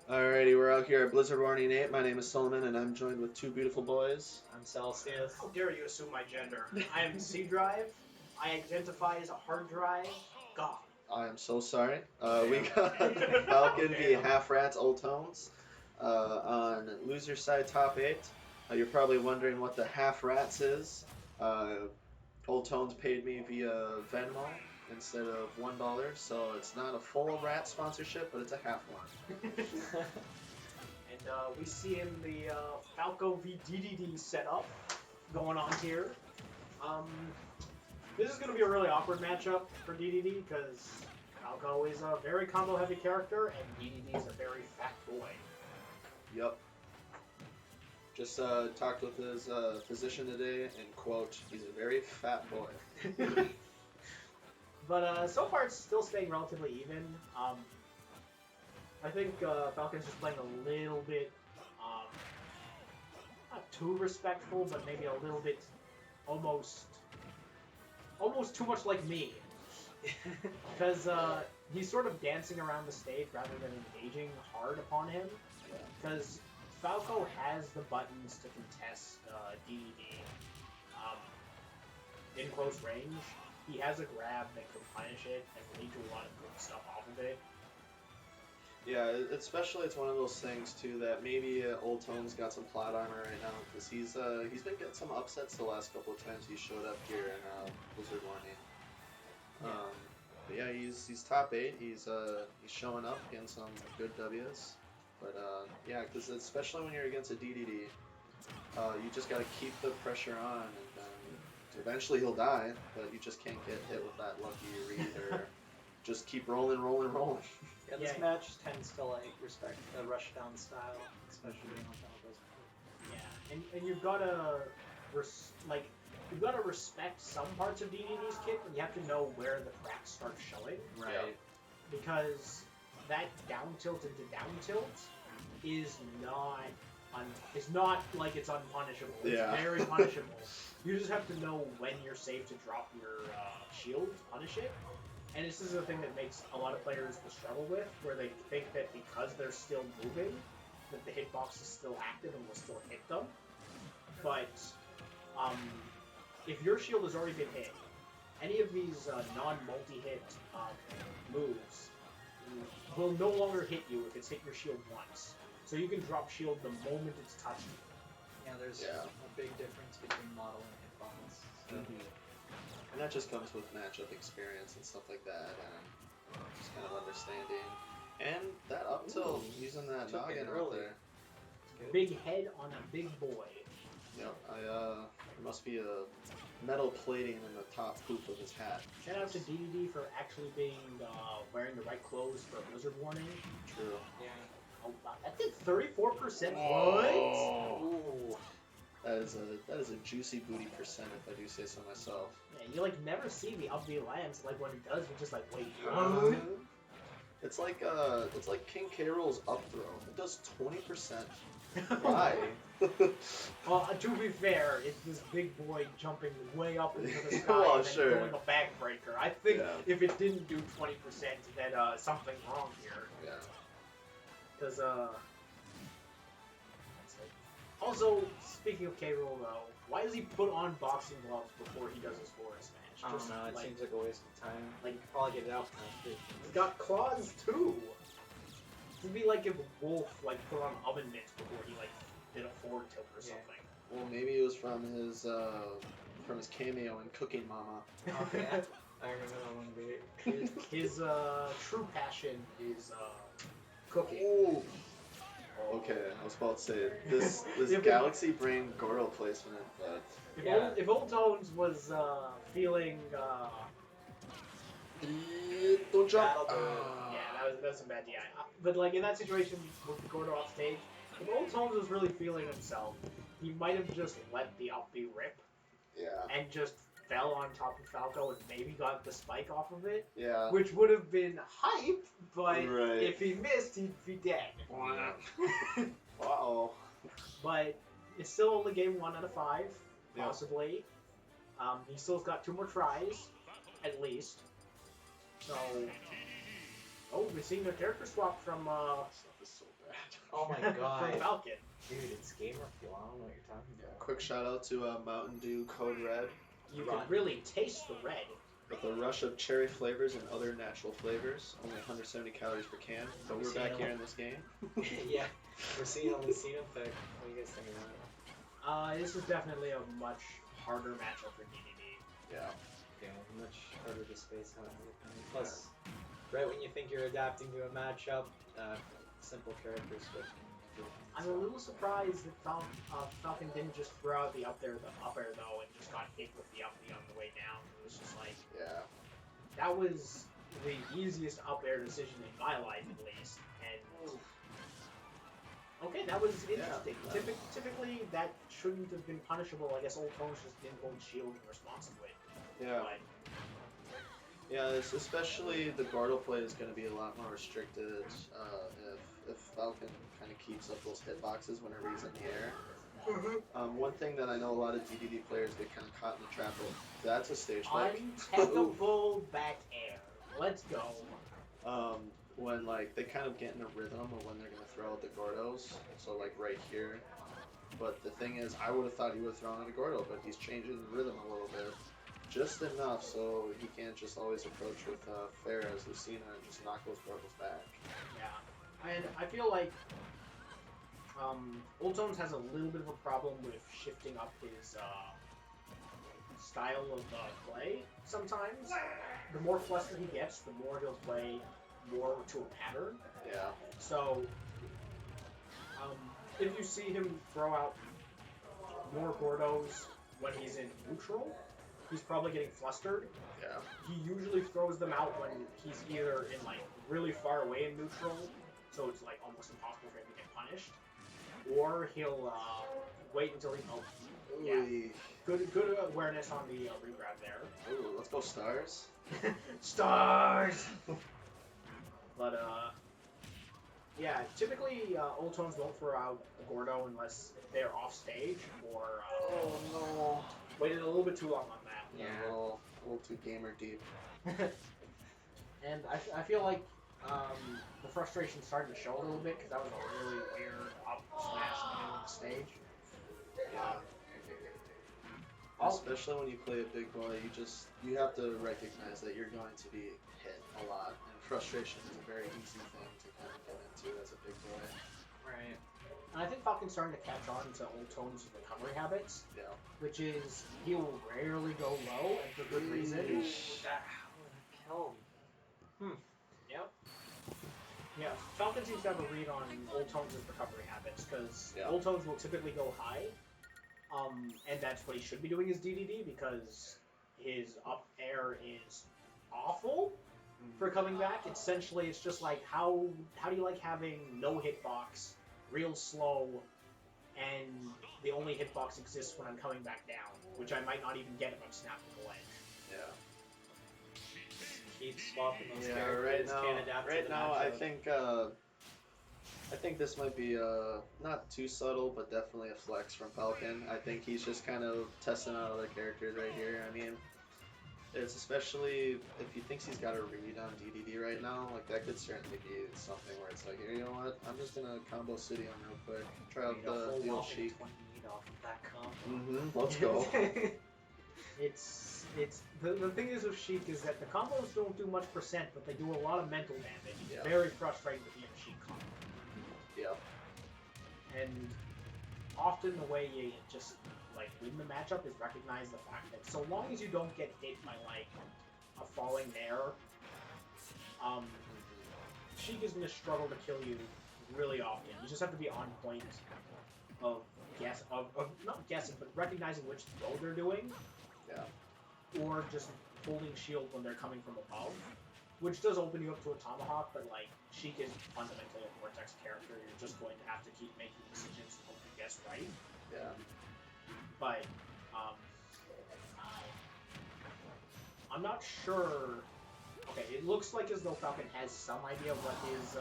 Alrighty, we're out here at Blizzard Warning 8. My name is Solomon, and I'm joined with two beautiful boys. I'm Celsius. How dare you assume my gender? I am C drive. I identify as a hard drive. God. I am so sorry. We got Falcon v. Half Rats Old Tones on Loser Side Top 8. You're probably wondering what the Half Rats is. Old Tones paid me via Venmo instead of $1, so it's not a full rat sponsorship, but it's a half one. And we see in the Falco v DDD setup going on here. This is going to be a really awkward matchup for DDD because Falco is a very combo heavy character and DDD is a very fat boy. Yep. Just talked with his physician today, and quote, he's a very fat boy. But so far it's still staying relatively even. I think Falcon's just playing a little bit, not too respectful, but maybe a little bit almost too much like me. Because he's sort of dancing around the stage rather than engaging hard upon him. Because Falco has the buttons to contest DDD in close range. He has a grab that can punish it and lead to a lot of good stuff off of it. Yeah, especially it's one of those things too that maybe Old Tone's got some plot armor right now because he's been getting some upsets the last couple of times he showed up here in Blizzard Warning. But yeah, he's top 8. He's showing up getting some good W's. But yeah, because especially when you're against a DDD, you just got to keep the pressure on, and eventually he'll die. But you just can't get hit with that lucky read or just keep rolling. Yeah, this match tends to respect the rush down style, especially on Falco's. Yeah, and you've gotta respect some parts of DDD's kit, and you have to know where the cracks start showing. Right. Yeah. Because that down tilt into down tilt is not like it's unpunishable. Yeah. It's very punishable. You just have to know when you're safe to drop your shield to punish it. And this is the thing that makes a lot of players struggle with, where they think that because they're still moving, that the hitbox is still active and will still hit them. But if your shield has already been hit, any of these non-multi-hit moves will no longer hit you if it's hit your shield once. So you can drop shield the moment it's touched you. Yeah, there's a big difference between model and hitbox. So. Mm-hmm. And that just comes with matchup experience and stuff like that, and just kind of understanding. And that up tilt, using that noggin out there. Big head on a big boy. Yep, there must be a metal plating in the top hoop of his hat. Shout out to DDD for actually being wearing the right clothes for a Blizzard Warning. True. Yeah. Oh, wow. That did 34%. What? That is a juicy booty percent, if I do say so myself. Yeah, you never see the up B lands. When it does, you're just like, wait, what? It's like King K. Rool's up throw. It does 20%. Why? Well, to be fair, it's this big boy jumping way up into the sky Well, and then sure. doing a backbreaker. I think Yeah. if it didn't do 20%, then something's wrong here. Yeah. Because, also, speaking of K. Rool, though, why does he put on boxing gloves before he does his Forest match? I don't know, it seems like a waste of time. Like, You could probably get it out faster. he's got claws, too! It'd be like if Wolf, put on oven mitts before he, did a forward tilt or something. Well, maybe it was from his cameo in Cooking Mama. Oh, yeah. I remember that one bit. His true passion is cooking. Ooh. Okay, I was about to say this Galaxy Brain Goro placement, but If Old Tones was feeling don't jump. yeah, that's a bad DI. But in that situation with Gordo off stage, if Old Tones was really feeling himself, he might have just let the up B rip Yeah. and just fell on top of Falco and maybe got the spike off of it. Yeah. Which would have been hype, but Right. if he missed, he'd be dead. Uh-oh. But it's still only game 1 out of 5, Yeah. possibly. He still's got 2 more tries, at least. So Oh, we're seeing a character swap from Stuff is so bad. Oh my from god. Falcon. Dude, it's gamer fuel. I don't know what you're talking Yeah, about. quick shout out to Mountain Dew Code Red You Run. can really taste the red. with a rush of cherry flavors and other natural flavors. Only 170 calories per can. But we're back here in this game. Yeah, we're seeing only Cena pick. What do you guys think about it? This is definitely a much harder matchup for DDD. Yeah. Yeah, much harder to space out. Plus, right when you think you're adapting to a matchup, simple character switch. I'm a little surprised that Falcon didn't just throw out the up air though and just got hit with the up on the way down. It was just like, Yeah. that was the easiest up air decision in my life at least. And okay, that was interesting. Yeah. Typically that shouldn't have been punishable. I guess Old Tones just didn't hold shield in response to it. Yeah. But Yeah, especially the Gordo play is going to be a lot more restricted if Falcon kind of keeps up those hitboxes whenever he's in the air. One thing that I know a lot of DDD players get kind of caught in the trap of, that's a stage spike. untechable back air. Let's go. When like they kind of get in a rhythm of when they're going to throw out the Gordos, so like right here. But the thing is, I would have thought he would have thrown out a Gordo, but he's changing the rhythm a little bit. Just enough so he can't just always approach with fair as Lucina and just knock those Gordos back. Yeah, and I feel like Old Tones has a little bit of a problem with shifting up his style of play sometimes. The more flustered he gets, the more he'll play more to a pattern. Yeah. So, if you see him throw out more Gordos when he's in neutral, he's probably getting flustered. Yeah. He usually throws them out when he's either in like really far away in neutral, so it's like almost impossible for him to get punished, or he'll wait until he. Oh, yeah. Good awareness on the regrab there. Ooh, let's go Stars. Stars. But yeah, typically Old Tones won't throw out a Gordo unless they're off stage or Oh no. waited a little bit too long on that. Yeah. A little too gamer deep. And I feel like the frustration's starting to show a little bit because that was a really weird up smash in the middle of the stage. Yeah. Especially when you play a big boy, you have to recognize that you're going to be hit a lot, and frustration is a very easy thing to kind of get into as a big boy. Right. And I think Falcon's starting to catch on to Old Tones' recovery habits, Yeah. which is he'll rarely go low, and for good reason. That killed. Yep. Yeah, Falcon seems to have a read on Old Tones' recovery habits, because Yeah. Old Tones will typically go high, and that's what he should be doing as DDD, because his up air is awful for coming back. Essentially, it's just like, how do you like having no hitbox, real slow, and the only hitbox exists when I'm coming back down, which I might not even get if I'm snapping the ledge. Yeah. Keep swapping those Yeah. characters. Can't adapt to Right the now, matchup. I think this might be not too subtle, but definitely a flex from Falcon. I think he's just kind of testing out other characters right here. I mean, it's especially if he thinks he's got a read on DDD right now, like that could certainly be something where it's like, here, you know what? I'm just gonna combo City on real quick, try out the old Sheik. 20 off of that combo. Let's go. It's the thing is with Sheik is that the combos don't do much percent, but they do a lot of mental damage. It's Yeah. very frustrating to be in a Sheik combo. Yeah. And often the way you just like win the matchup is recognize the fact that so long as you don't get hit by like a falling nair, Sheik is gonna struggle to kill you really often. You just have to be on point of not guessing, but recognizing which throw they're doing. Yeah. Or just holding shield when they're coming from above, which does open you up to a tomahawk, but like Sheik is fundamentally a Vortex character. You're just going to have to keep making decisions and hope you guess right. Yeah. But I'm not sure. Okay, it looks like as though Falcon has some idea of what his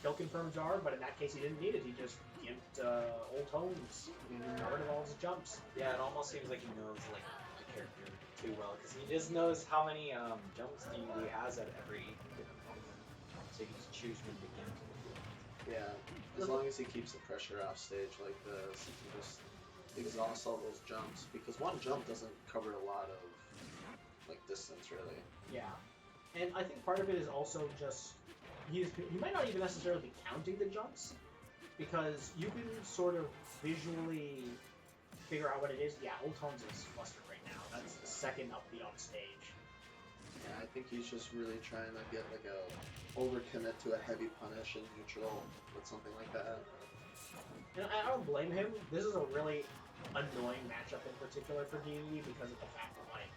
kill confirms are, but in that case he didn't need it. He just gimped Old Tones, got rid of all his jumps. Yeah, it almost seems like he knows like the character too well because he just knows how many jumps he has at every given moment. So you can just choose when to cancel. Yeah, as long as he keeps the pressure off stage like this, he can just exhaust all those jumps. Because one jump doesn't cover a lot of like distance, really. Yeah, and I think part of it is also just he might not even necessarily be counting the jumps, because you can sort of visually figure out what it is. Yeah, Old Tones is flustered right now. That's the second upbeat on stage. Yeah, I think he's just really trying to get like a overcommit to a heavy punish in neutral with something like that. And I don't blame him. This is a really annoying matchup in particular for DDD because of the fact that, like,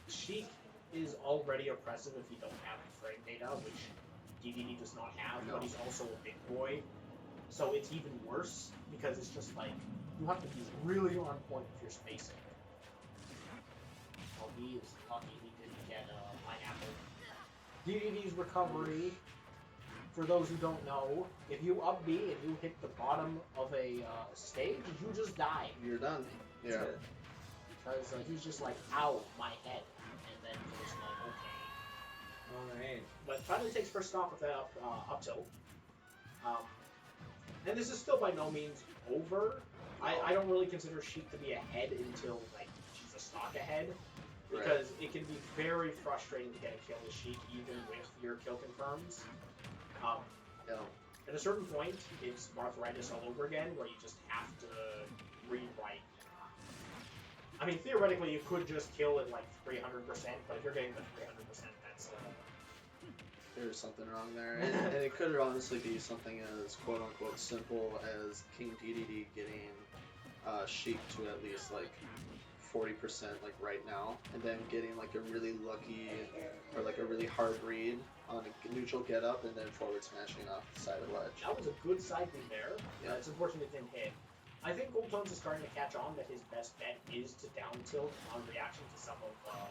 Sheik is already oppressive if you don't have the frame data, which DDD does not have, No. but he's also a big boy. So it's even worse because it's just like, you have to be really on point with your spacing. Oh, he is lucky he didn't get a pineapple. DDD's recovery, for those who don't know, if you up B and you hit the bottom of a stage, you just die. You're done. Yeah. That's it. Because he's just like, ow, my head. And then he's like, okay. Alright. But finally takes first stop with that up tilt. And this is still by no means over. I don't really consider Sheik to be ahead until like she's a stock ahead. Because it can be very frustrating to get a kill with Sheik even with your kill confirms. Yeah. At a certain point, it's Marthritis all over again, where you just have to rewrite. I mean, theoretically, you could just kill at like 300%, but if you're getting the 300%, that's There's something wrong there. And it could honestly be something as quote unquote simple as King DDD getting Sheik to at least like 40% like right now, and then getting like a really lucky or like a really hard read on a neutral get up and then forward smashing off the side of the ledge. that was a good side beat there. Yeah. It's unfortunate it didn't hit. I think Gold Tones is starting to catch on that his best bet is to down tilt on reaction to some of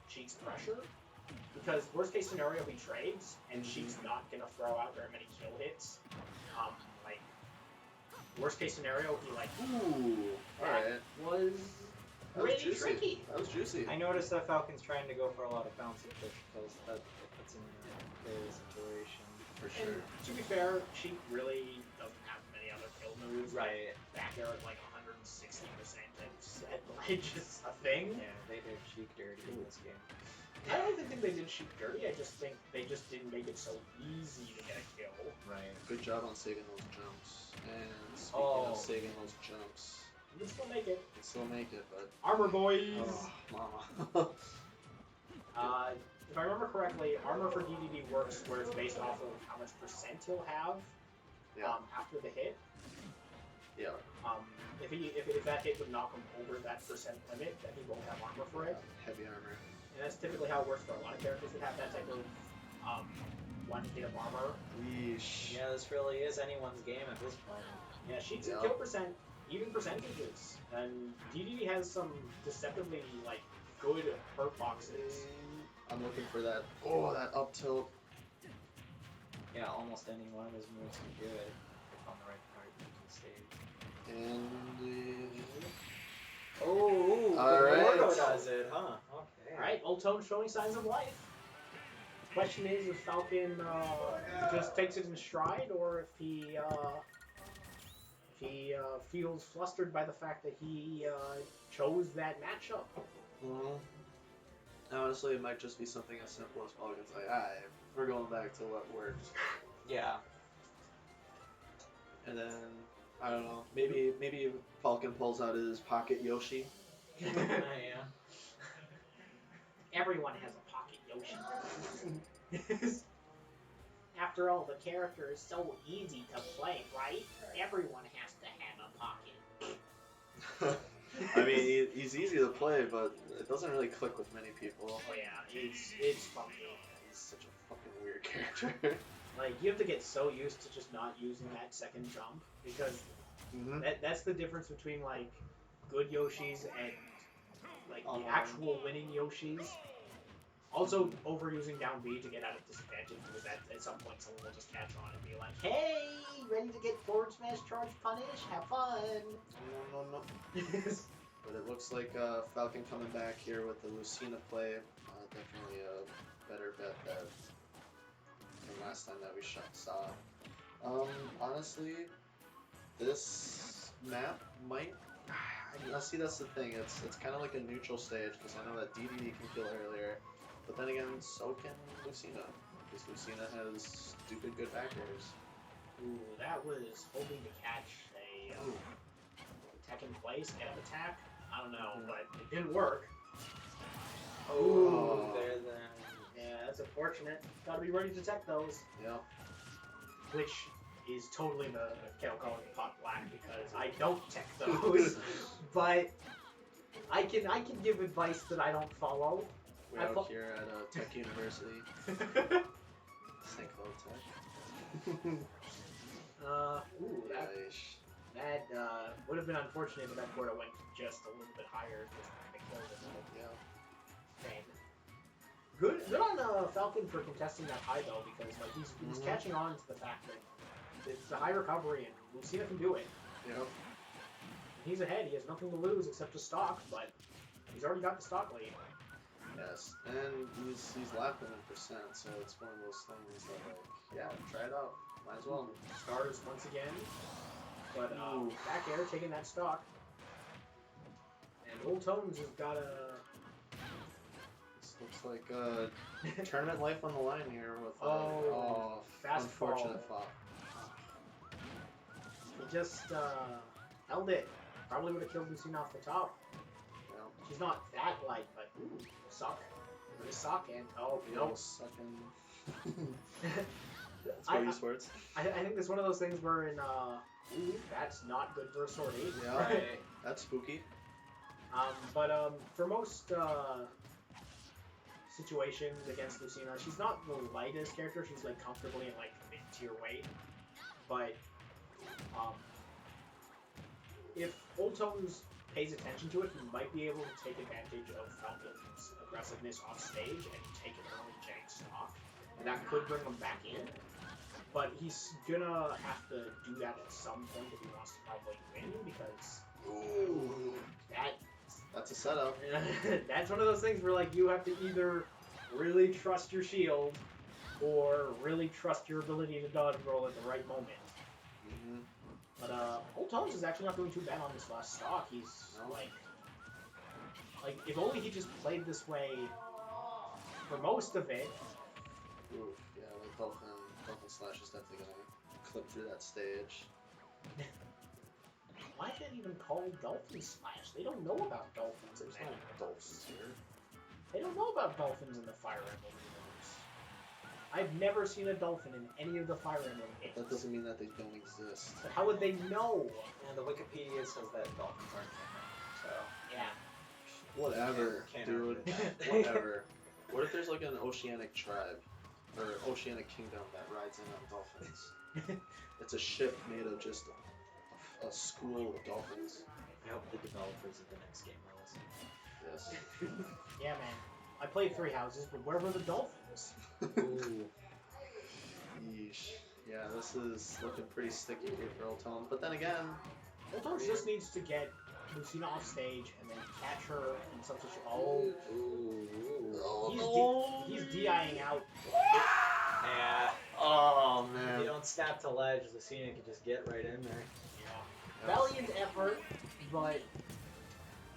Sheik's pressure. Because worst case scenario, he trades, and Sheik's not gonna throw out very many kill hits. Like worst case scenario, he like Ooh, alright. was That was really juicy. tricky. That was juicy. I noticed that Falcon's trying to go for a lot of bouncy push because that puts him in a very situation. For And sure. to be fair, Sheik really doesn't have many other kill moves. Right. Back air at like 160% at ledge is a thing. Yeah, they did Sheik dirty in this game. I don't even think they did Sheik dirty. I just think they just didn't make it so easy to get a kill. Right. Good job on saving those jumps. And speaking Oh. of saving those jumps, You can still make it. you can still make it, but Armor boys. oh, mama. If I remember correctly, armor for DDD works where it's based off of how much percent he'll have Yeah. after the hit. Yeah. If that hit would knock him over that percent limit, then he won't have armor for it. Heavy armor. And that's typically how it works for a lot of characters that have that type of one hit of armor. Yeesh. Yeah, this really is anyone's game at this point. Yeah, Sheik's Yeah. kill percent, even percentages. And DDD has some deceptively like good hurt boxes. I'm looking for that. Oh, that up tilt. Yeah, almost any one of his moves can do it if on the right part of the stage. And Oh, Alright. Gordo does it, huh? Okay. Alright, Old Tone showing signs of life. Question is if Falcon just takes it in stride, or if he feels flustered by the fact that he chose that matchup. honestly, it might just be something as simple as Falcon's like, alright, we're going back to what worked. Yeah. And then, I don't know, maybe Falcon pulls out his pocket Yoshi. Yeah. Everyone has a pocket Yoshi. After all, the character is so easy to play, right? Everyone has to have a pocket. I mean, he's easy to play, but it doesn't really click with many people. Oh yeah, it's funky. He's such a fucking weird character. Like, you have to get so used to just not using that second jump, because Mm-hmm. that's the difference between, like, good Yoshis and, like, the actual winning Yoshis. Also, overusing down B to get out of disadvantage, because at some point someone will just catch on and be like, hey, ready to get forward smash, charge, punish, have fun! No. But it looks like Falcon coming back here with the Lucina play. Definitely a better bet that last time that we saw. Honestly, this map might. Now see, that's the thing. It's kind of like a neutral stage because I know that DDD can kill earlier, but then again, so can Lucina because Lucina has stupid good back airs. Ooh, that was hoping to catch a tech in place, get up attack. I don't know, but it didn't work. Oh, there then. Yeah, that's unfortunate. Gotta be ready to tech those. Yeah. Which is totally the Kale calling pot black because I don't tech those. But I can give advice that I don't follow. We're out here at Tech University. St. Cloud Tech. Ooh, that would have been unfortunate if that Gorda went just a little bit higher, just to kill it. Yeah. Pain. Good on Falcon for contesting that high though, because like he's catching on to the fact that it's a high recovery and Lucina can do it. Yep. He's ahead. He has nothing to lose except to stock, but he's already got the stock lead. Yes, and he's lapping in percent, so it's one of those things that like, yeah, try it out. Might as well. Stars once again, but back air taking that stock, and Old Tones has got a. This looks like tournament life on the line here with fast unfortunate fall. flop. He just held it. Probably would have killed Lucina off the top. Yeah. She's not that light, but suck. With a sock and No, no. sucking. That's what use words. I think it's one of those things where in that's not good for a sword 8. Yeah. Right. That's spooky. But for most situations against Lucina, she's not the lightest character. She's like comfortably in like mid-tier weight. But if Old Tones pays attention to it, he might be able to take advantage of Falcon's aggressiveness off stage and take an early jank stock. And that could bring him back in. But he's gonna have to do that at some point if he wants to probably win, because That's a setup. that's one of those things where like you have to either really trust your shield or really trust your ability to dodge roll at the right moment. Mm-hmm. But Old Tones is actually not doing too bad on this last stock. He's like if only he just played this way for most of it. Ooh, yeah, like Dolphin Slash is definitely gonna clip through that stage. Why is that even called Dolphin Slash? They don't know about dolphins in There's that. no dolphins here. They don't know about dolphins in the Fire Emblem universe. I've never seen a dolphin in any of the Fire Emblem games. That doesn't mean that they don't exist. But how would they know? And the Wikipedia says that dolphins aren't canon, so Yeah. Whatever, Can't dude. argue with that. Whatever. What if there's like an oceanic tribe or oceanic kingdom that rides in on dolphins? It's a ship made of just a school of dolphins. I hope the developers of the next game are listening. Yes. Yeah, man. I played Three Houses, but where were the dolphins? Ooh. Yeesh. Yeah, this is looking pretty sticky here for Old Tone. But then again, Old Tones just needs to get Lucina off stage and then catch her in some situation. He's DIing out. Yeah. Oh If man. you don't snap to ledge, Lucina can just get right in there. Yeah. Valiant effort, but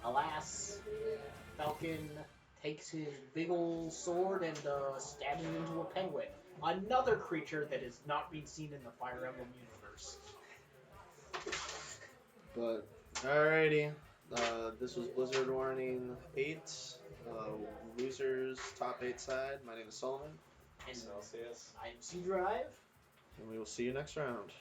alas, Falcon takes his big ol' sword and stabs him into a penguin. Another creature that has not been seen in the Fire Emblem universe. But alrighty. This was Blizzard Warning 8. Losers top 8 side. My name is Solomon. And Celsius. I'm C-Drive. And we will see you next round.